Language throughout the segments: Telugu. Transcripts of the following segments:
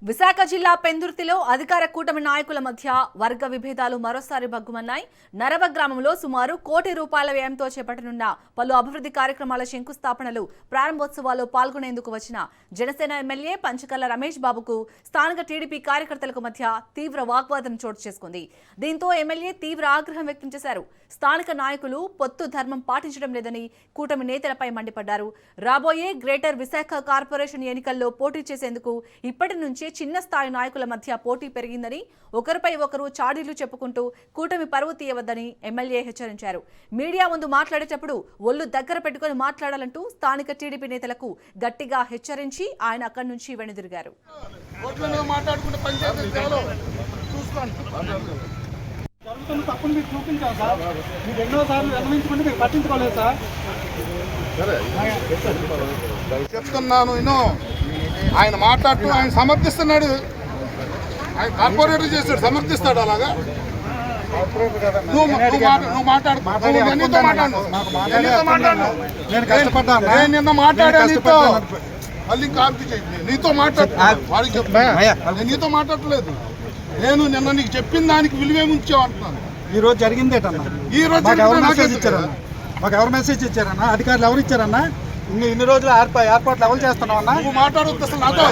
విశాఖ జిల్లా పెందుర్తిలో అధికార కూటమి నాయకుల మధ్య వర్గ విభేదాలు మరోసారి భగ్గుమన్నాయి. నరవ గ్రామంలో సుమారు ₹1 కోటి వ్యయంతో చేపట్టనున్న పలు అభివృద్ధి కార్యక్రమాల శంకుస్థాపనలు, ప్రారంభోత్సవాల్లో పాల్గొనేందుకు వచ్చిన జనసేన ఎమ్మెల్యే పంచకర్ల రమేష్ బాబుకు స్థానిక టీడీపీ కార్యకర్తలకు మధ్య తీవ్ర వాగ్వాదం చోటు చేసుకుంది. దీంతో ఎమ్మెల్యే తీవ్ర ఆగ్రహం వ్యక్తం చేశారు. స్థానిక నాయకులు పొత్తు ధర్మం పాటించడం లేదని కూటమి నేతలపై మండిపడ్డారు. రాబోయే గ్రేటర్ విశాఖ కార్పొరేషన్ ఎన్నికల్లో పోటీ చేసేందుకు ఇప్పటి నుంచే చిన్న స్థాయి నాయకుల మధ్య పోటీ పెరిగిందని, ఒకరిపై ఒకరు చాడీలు చెప్పుకుంటూ కూటమి పరువు తీయవద్దని ఎమ్మెల్యే హెచ్చరించారు. మీడియా ముందు మాట్లాడేటప్పుడు ఒళ్ళు దగ్గర పెట్టుకుని మాట్లాడాలంటూ స్థానిక టీడీపీ నేతలకు గట్టిగా హెచ్చరించి ఆయన అక్కడి నుంచి వెనుదిరిగారు. తప్పులు మీకు చూపించాం సార్, మీకు ఎన్నోసార్లు విన్నవించుకుంటే మీకు పట్టించుకోలేదు సార్. చెప్తున్నాను, ఆయన మాట్లాడుతూ ఆయన సమర్థిస్తున్నాడు. ఆయన కార్పొరేటర్ చేస్తాడు, సమర్థిస్తాడు. అలాగా నువ్వు మాట్లాడు, నేను నిన్న మాట్లాడాను నీతో, మళ్ళీ కాపీ చేయండి. నీతో మాట్లాడు, వాడికి చెప్తా, నేను నీతో మాట్లాడలేదు. నేను నిన్న నీకు చెప్పిన దానికి విలువేమిచ్చావు అంటున్నాను. ఈ రోజు జరిగింది ఏంటన్నా? ఈ రోజు ఎవరు మెసేజ్ ఇచ్చారన్నా? మాకు ఎవరు మెసేజ్ ఇచ్చారన్నా? అధికారులు ఎవరు ఇచ్చారన్నా? ఇన్ని రోజులు ఏర్పాట్లు ఎవరు చేస్తున్నావు అన్నా? నువ్వు మాట్లాడొద్దు అసలు నాతో.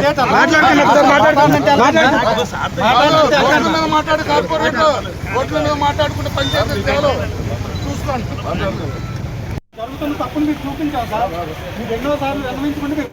మాట్లాడు, కార్పొరేటర్ రోడ్ల మీద మాట్లాడుకుంటే పంచాయతీ చూసుకోండి. జరుగుతున్న తప్పులు మీకు చూపించాం సార్, మీకు ఎన్నోసార్లు విన్నవించుకుంటే